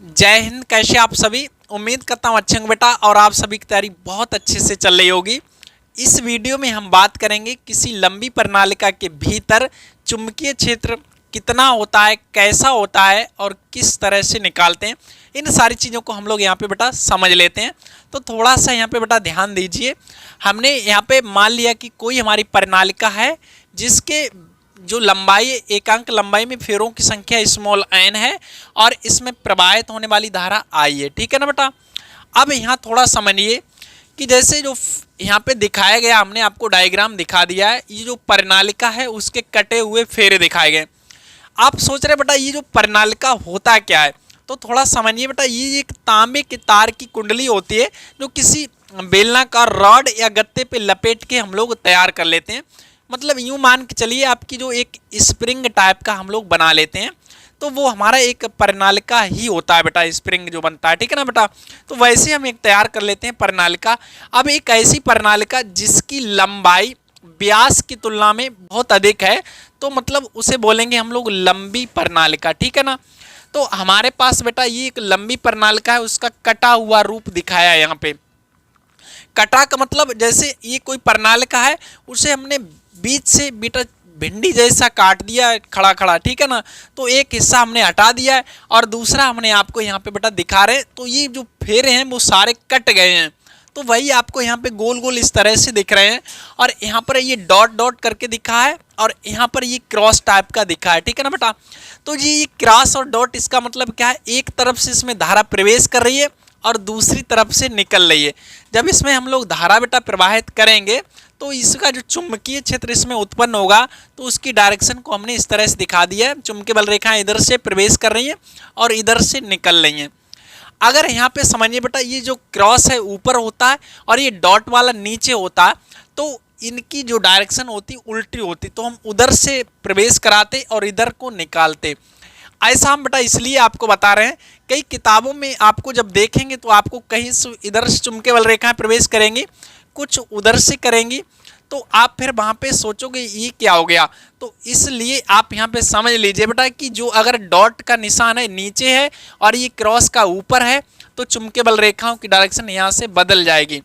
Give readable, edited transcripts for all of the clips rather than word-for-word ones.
जय हिंद। कैसे आप सभी? उम्मीद करता हूँ अच्छे होंगे बेटा, और आप सभी की तैयारी बहुत अच्छे से चल रही होगी। इस वीडियो में हम बात करेंगे किसी लंबी प्रणालिका के भीतर चुंबकीय क्षेत्र कितना होता है, कैसा होता है और किस तरह से निकालते हैं। इन सारी चीज़ों को हम लोग यहाँ पे बेटा समझ लेते हैं। तो थोड़ा सा यहाँ पे बेटा ध्यान दीजिए। हमने यहाँ पे मान लिया कि कोई हमारी प्रणालिका है जिसके जो लंबाई, एकांक लंबाई में फेरों की संख्या स्मॉल एन है और इसमें प्रवाहित होने वाली धारा आई है। ठीक है ना बेटा। अब यहाँ थोड़ा समझिए कि जैसे जो यहाँ पे दिखाया गया, हमने आपको डायग्राम दिखा दिया है। ये जो प्रणालिका है उसके कटे हुए फेरे दिखाए गए। आप सोच रहे बेटा ये जो प्रणालिका होता क्या है, तो थोड़ा समझिए बेटा। ये एक तांबे के तार की कुंडली होती है जो किसी बेलनाकार रॉड या गत्ते पे लपेट के हम लोग तैयार कर लेते हैं। मतलब यूं मान के चलिए आपकी जो एक स्प्रिंग टाइप का हम लोग बना लेते हैं, तो वो हमारा एक प्रणालिका ही होता है बेटा, स्प्रिंग जो बनता है। ठीक है ना बेटा। तो वैसे हम एक तैयार कर लेते हैं प्रणालिका। अब एक ऐसी प्रणालिका जिसकी लंबाई व्यास की तुलना में बहुत अधिक है, तो मतलब उसे बोलेंगे हम लोग लंबी प्रणालिका। ठीक है ना। तो हमारे पास बेटा ये एक लंबी प्रणालिका है, उसका कटा हुआ रूप दिखाया है यहाँ पे। कटा का मतलब जैसे ये कोई प्रणालिका है, उसे हमने बीच से बेटा भिंडी जैसा काट दिया है खड़ा खड़ा। ठीक है ना। तो एक हिस्सा हमने हटा दिया है और दूसरा हमने आपको यहाँ पे बेटा दिखा रहे हैं। तो ये जो फेरे हैं वो सारे कट गए हैं, तो वही आपको यहाँ पे गोल गोल इस तरह से दिख रहे हैं। और यहाँ पर ये डॉट डॉट करके दिखा है और यहाँ पर ये क्रॉस टाइप का दिखा है। ठीक है ना बेटा। तो ये क्रॉस और डॉट, इसका मतलब क्या है, एक तरफ से इसमें धारा प्रवेश कर रही है और दूसरी तरफ से निकल रही है। जब इसमें हम लोग धारा बेटा प्रवाहित करेंगे तो इसका जो चुंबकीय क्षेत्र इसमें उत्पन्न होगा, तो उसकी डायरेक्शन को हमने इस तरह से दिखा दिया है। चुंबकीय बल रेखाएं इधर से प्रवेश कर रही हैं और इधर से निकल रही हैं। अगर यहाँ पे समझिए बेटा, ये जो क्रॉस है ऊपर होता है और ये डॉट वाला नीचे होता है, तो इनकी जो डायरेक्शन होती उल्टी होती, तो हम उधर से प्रवेश कराते और इधर को निकालते। ऐसा हम बेटा इसलिए आपको बता रहे हैं, कई किताबों में आपको जब देखेंगे तो आपको कहीं इधर से चुंबकीय बल रेखाएं प्रवेश करेंगी, कुछ उधर से करेंगी, तो आप फिर वहाँ पे सोचोगे ये क्या हो गया। तो इसलिए आप यहाँ पे समझ लीजिए बेटा कि जो अगर डॉट का निशान है नीचे है और ये क्रॉस का ऊपर है, तो चुंबकीय बल रेखाओं की डायरेक्शन यहाँ से बदल जाएगी।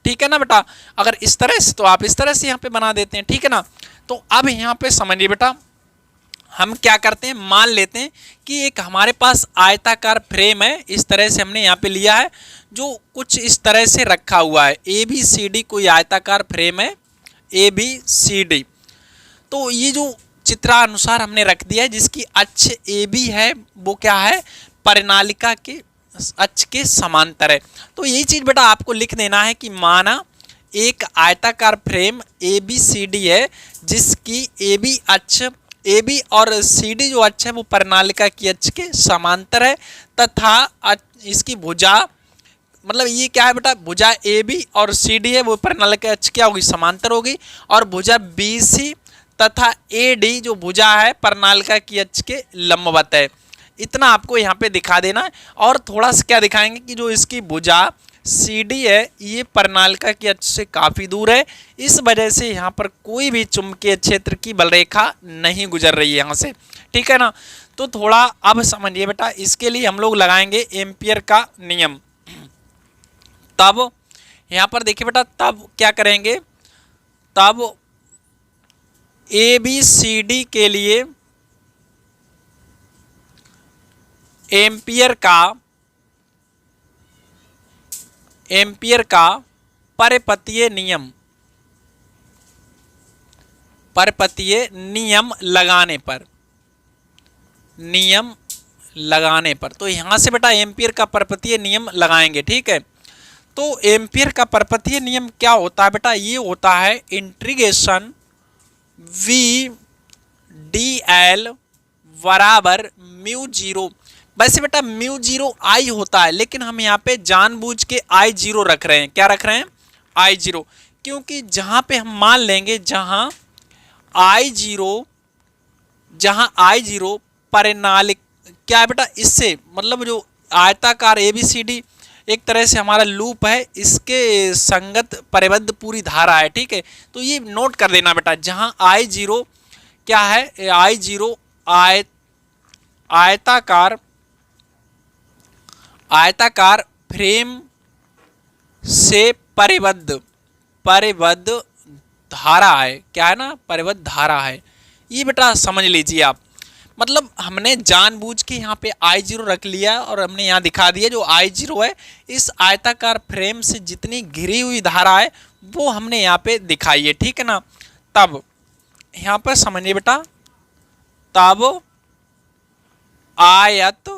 ठीक है ना बेटा। अगर इस तरह से, तो आप इस तरह से यहाँ पे बना देते हैं। ठीक है ना। तो अब यहाँ पे समझिए बेटा, हम क्या करते हैं, मान लेते हैं कि एक हमारे पास आयताकार फ्रेम है। इस तरह से हमने यहाँ पे लिया है, जो कुछ इस तरह से रखा हुआ है। ए बी सी डी कोई आयताकार फ्रेम है, ए बी सी डी। तो ये जो चित्रानुसार हमने रख दिया है, जिसकी अक्ष ए बी है, वो क्या है, प्रणालिका के अक्ष के समांतर है। तो यही चीज बेटा आपको लिख देना है कि माना एक आयताकार frame A B C D है, जिसकी ए बी अक्ष, ए बी और सी डी जो अक्ष है वो प्रणालिका की अक्ष के समांतर है, तथा इसकी भुजा, मतलब ये क्या है बेटा, भुजा ए बी और सी डी है वो प्रणालिका अक्ष क्या होगी, समांतर होगी। और भुजा बी सी तथा ए डी जो भुजा है प्रणालिका की अक्ष के लंबवत है। इतना आपको यहाँ पे दिखा देना है। और थोड़ा सा क्या दिखाएंगे कि जो इसकी भुजा सी डी है ये प्रणालिका की अक्ष से काफ़ी दूर है, इस वजह से यहाँ पर कोई भी चुंबकीय क्षेत्र की बलरेखा नहीं गुजर रही है यहाँ से। ठीक है ना। तो थोड़ा अब समझिए बेटा, इसके लिए हम लोग लगाएंगे एम्पियर का नियम। तब यहाँ पर देखिए बेटा, तब क्या करेंगे, तब ए बी सी डी के लिए एम्पियर का परपतीय नियम लगाने पर तो यहाँ से बेटा एम्पियर का परपतीय नियम लगाएंगे। ठीक है। तो एम्पियर का परपतीय नियम क्या होता है बेटा, ये होता है इंटीग्रेशन वी डी एल बराबर म्यू जीरो। वैसे बेटा म्यू जीरो आई होता है, लेकिन हम यहाँ पे जानबूझ के आई जीरो रख रहे हैं। क्या रख रहे हैं, आई जीरो, क्योंकि जहाँ पे हम मान लेंगे जहाँ आई जीरो परिणालिक क्या है बेटा, इससे मतलब जो आयताकार ए बी सी डी एक तरह से हमारा लूप है, इसके संगत परिबद्ध पूरी धारा है। ठीक है। तो ये नोट कर देना बेटा, जहाँ आई जीरो क्या है, आई जीरो आयताकार आयताकार फ्रेम से परिबद्ध धारा है। क्या है ना, परिबद्ध धारा है। ये बेटा समझ लीजिए आप, मतलब हमने जानबूझ के यहाँ पे I0 रख लिया और हमने यहाँ दिखा दिया जो I0 है इस आयताकार फ्रेम से जितनी घिरी हुई धारा है वो हमने यहाँ पे दिखाई है, ठीक है ना। तब यहाँ पर समझिए बेटा, तब आयत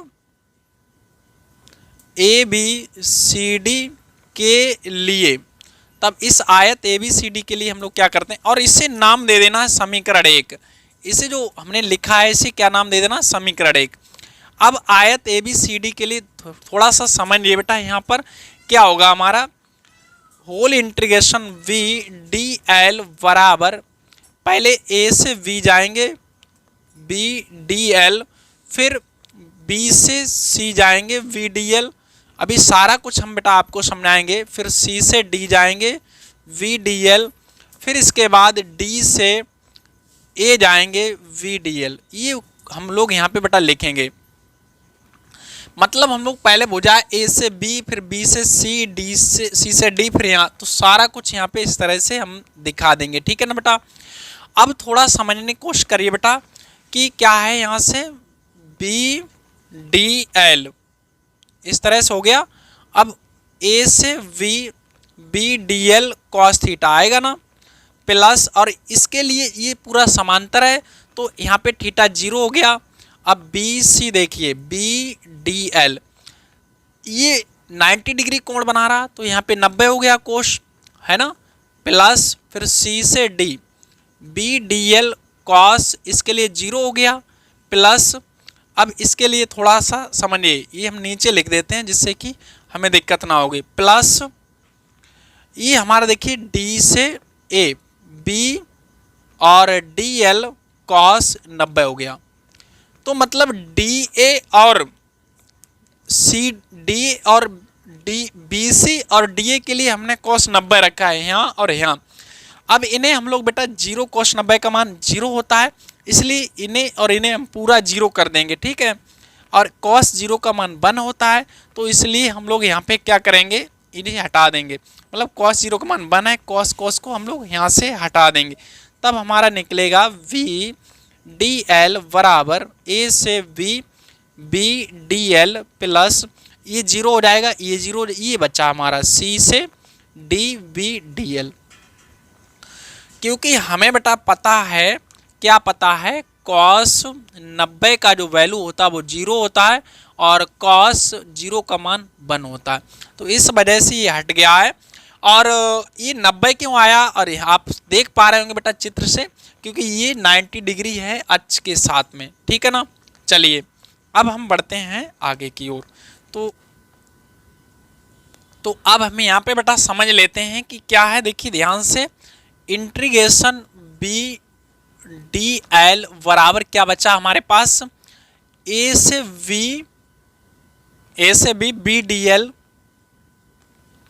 ABCD के लिए, तब इस आयत ABCD के लिए हम लोग क्या करते हैं, और इसे नाम दे देना है समीकरण 1। इसे जो हमने लिखा है इसे क्या नाम दे देना, समीकरण 1। अब आयत ABCD के लिए थोड़ा सा समझ लिए बेटा, यहाँ पर क्या होगा हमारा, होल इंटीग्रेशन VDL बराबर, पहले A से V जाएंगे BDL, फिर B से C जाएंगे VDL। अभी सारा कुछ हम बेटा आपको समझाएंगे। फिर C से D जाएंगे VDL, फिर इसके बाद D से A जाएंगे VDL। ये हम लोग यहाँ पे बेटा लिखेंगे, मतलब हम लोग पहले बुझाए A से B, फिर B से C, D से C से D, फिर यहाँ, तो सारा कुछ यहाँ पे इस तरह से हम दिखा देंगे, ठीक है ना बेटा। अब थोड़ा समझने की कोशिश करिए बेटा कि क्या है, यहाँ से BDL इस तरह से हो गया। अब A से V BDL cos थीटा आएगा ना, प्लस, और इसके लिए ये पूरा समांतर है तो यहाँ पे थीटा 0 हो गया। अब BC देखिए BDL ये 90 डिग्री कोण बना रहा तो यहाँ पे 90 हो गया कोश, है ना, प्लस फिर C से D BDL cos इसके लिए 0 हो गया, प्लस अब इसके लिए थोड़ा सा समझिए, ये हम नीचे लिख देते हैं जिससे कि हमें दिक्कत ना होगी, प्लस ये हमारा देखिए D से A B और DL cos 90 हो गया। तो मतलब DA और CD और BC और DA के लिए हमने cos 90 रखा है यहाँ और यहाँ। अब इन्हें हम लोग बेटा 0, cos 90 का मान 0 होता है, इसलिए इन्हें और इन्हें हम पूरा 0 कर देंगे, ठीक है। और cos 0 का मान 1 होता है तो इसलिए हम लोग यहाँ पे क्या करेंगे, इन्हें हटा देंगे। मतलब cos 0 का मान 1 है, cos को हम लोग यहाँ से हटा देंगे। तब हमारा निकलेगा VDL बराबर A से V BDL प्लस ये 0 हो जाएगा, ये 0, ये बचा हमारा C से D BDL। क्योंकि हमें बेटा पता है, क्या पता है, cos 90 का जो वैल्यू होता है वो 0 होता है और cos 0 का मान 1 होता है, तो इस वजह से ये हट गया है। और ये 90 क्यों आया, और आप देख पा रहे होंगे बेटा चित्र से, क्योंकि ये 90 डिग्री है अक्ष के साथ में, ठीक है ना। चलिए अब हम बढ़ते हैं आगे की ओर। तो अब हमें यहाँ पे बेटा समझ लेते हैं कि क्या है। देखिए ध्यान से, इंटीग्रेशन BDL बराबर क्या बचा हमारे पास, A से B BDL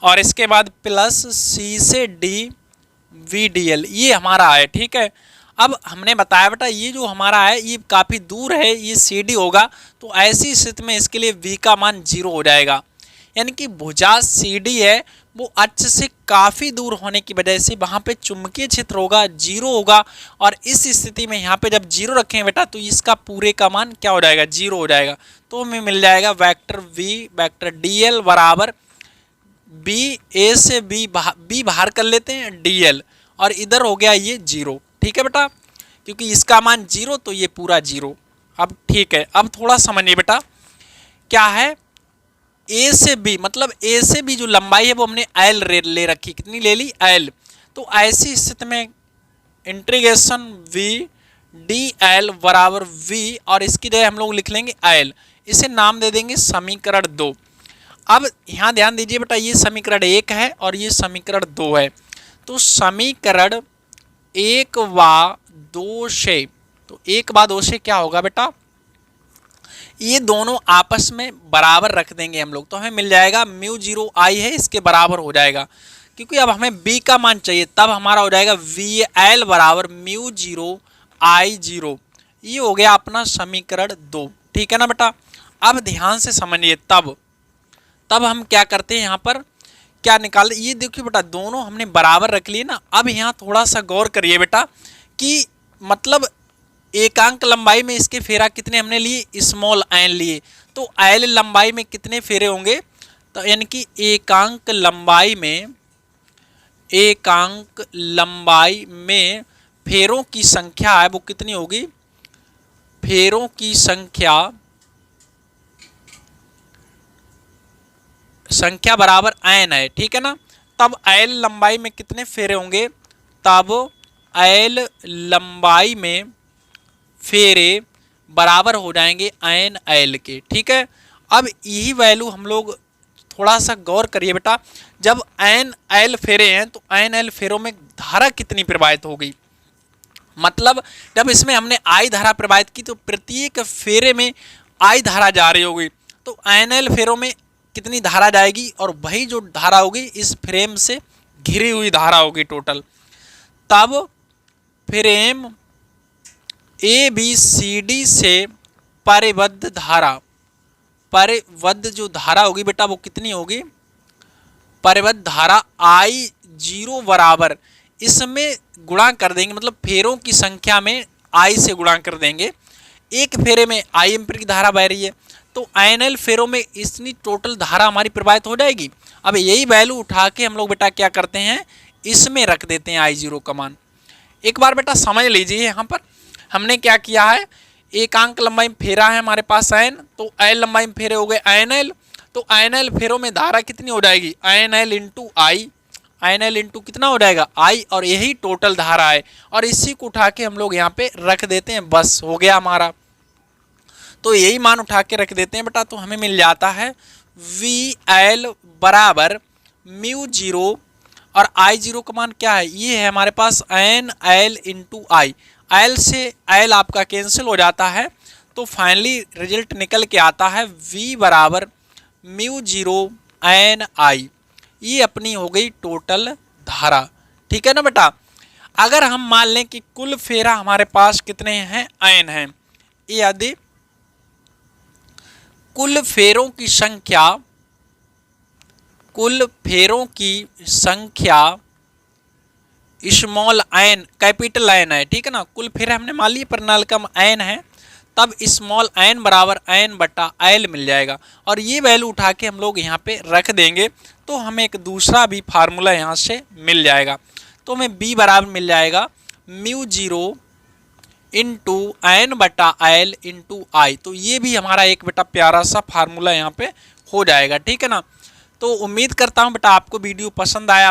और इसके बाद प्लस C से D VDL, ये हमारा है, ठीक है। अब हमने बताया बेटा ये जो हमारा है ये काफ़ी दूर है, ये CD होगा, तो ऐसी स्थिति में इसके लिए V का मान 0 हो जाएगा। यानी कि भुजा CD है वो अक्ष से काफ़ी दूर होने की वजह से वहाँ पे चुंबकीय क्षेत्र होगा 0 होगा, और इस स्थिति में यहाँ पे जब 0 रखें बेटा तो इसका पूरे का मान क्या हो जाएगा, 0 हो जाएगा। तो हमें मिल जाएगा वेक्टर V वेक्टर DL बराबर B A से B बाहर कर लेते हैं DL, और इधर हो गया ये 0, ठीक है बेटा, क्योंकि इसका मान 0 तो ये पूरा 0। अब ठीक है, अब थोड़ा समझिए बेटा क्या है, A से B, मतलब A से B जो लंबाई है वो हमने L ले रखी, कितनी ले ली, L। तो ऐसी स्थिति में इंटीग्रेशन VDL बराबर V और इसकी जगह हम लोग लिख लेंगे L, इसे नाम दे देंगे समीकरण 2। अब यहाँ ध्यान दीजिए बेटा ये समीकरण 1 है और ये समीकरण 2 है, तो समीकरण 1 व 2 से, तो 1 व 2 से क्या होगा बेटा, ये दोनों आपस में बराबर रख देंगे हम लोग, तो हमें मिल जाएगा μ0 I है इसके बराबर हो जाएगा, क्योंकि अब हमें B का मान चाहिए, तब हमारा हो जाएगा VL बराबर μ0 I0। ये हो गया अपना समीकरण 2, ठीक है ना बेटा। अब ध्यान से समझिए, तब तब हम क्या करते हैं, यहाँ पर क्या निकाल, ये देखिए बेटा दोनों हमने बराबर रख लिए ना। अब यहाँ थोड़ा सा गौर करिए बेटा कि मतलब एकांक लंबाई में इसके फेरा कितने हमने लिए, स्मॉल n लिए, तो l लंबाई में कितने फेरे होंगे, तो यानी कि एकांक लंबाई में फेरों की संख्या है वो कितनी होगी, फेरों की संख्या बराबर n है, ठीक है ना। तब l लंबाई में कितने फेरे होंगे, तब l लंबाई में फेरे बराबर हो जाएंगे n l के, ठीक है। अब यही वैल्यू हम लोग थोड़ा सा गौर करिए बेटा, जब n l फेरे हैं तो n l फेरों में धारा कितनी प्रवाहित होगी, मतलब जब इसमें हमने I धारा प्रवाहित की तो प्रत्येक फेरे में I धारा जा रही होगी, तो n l फेरों में कितनी धारा जाएगी, और वही जो धारा होगी इस फ्रेम से घिरी हुई धारा होगी टोटल। तब फ्रेम ABCD से परिबद्ध जो धारा होगी बेटा वो कितनी होगी, परिबद्ध धारा I0 बराबर, इसमें गुणा कर देंगे, मतलब फेरों की संख्या में I से गुणा कर देंगे। एक फेरे में I एम्पीयर की धारा बह रही है तो NL फेरों में इतनी टोटल धारा हमारी प्रवाहित हो जाएगी। अब यही वैल्यू उठा के हम लोग बेटा क्या करते हैं, इसमें रख देते हैं I0 का मान। एक बार बेटा समझ लीजिए, यहाँ पर हमने क्या किया है, एकांक लंबाई में फेरा है हमारे पास n, तो l लंबाई में फेरे हो गए NL, तो NL फेरों में धारा कितनी हो जाएगी, NL into I, NL into कितना हो जाएगा I, और यही टोटल धारा है, और इसी को उठा के हम लोग यहाँ पे रख देते हैं, बस हो गया हमारा। तो यही मान उठा के रख देते हैं बेटा, तो हमें मिल जाता है VL बराबर μ0, और I0 का मान क्या है, ये है हमारे पास NL इंटू I, L से L आपका कैंसिल हो जाता है, तो फाइनली रिजल्ट निकल के आता है V बराबर μ0 NI, ये अपनी हो गई टोटल धारा, ठीक है ना बेटा। अगर हम मान लें कि कुल फेरा हमारे पास कितने हैं, n हैं, यदि कुल फेरों की संख्या स्मॉल n कैपिटल n है, ठीक है ना, कुल फेरे हमने मान लिए प्रणालिका में n है, तब स्मॉल n बराबर n बटा l मिल जाएगा, और ये वैल्यू उठा के हम लोग यहाँ पे रख देंगे तो हमें एक दूसरा भी फार्मूला यहाँ से मिल जाएगा। तो हमें b बराबर मिल जाएगा μ0 इंटू n बटा l इंटू I, तो ये भी हमारा एक बेटा प्यारा सा फार्मूला यहाँ पे हो जाएगा, ठीक है ना। तो उम्मीद करता हूँ बेटा आपको वीडियो पसंद आया।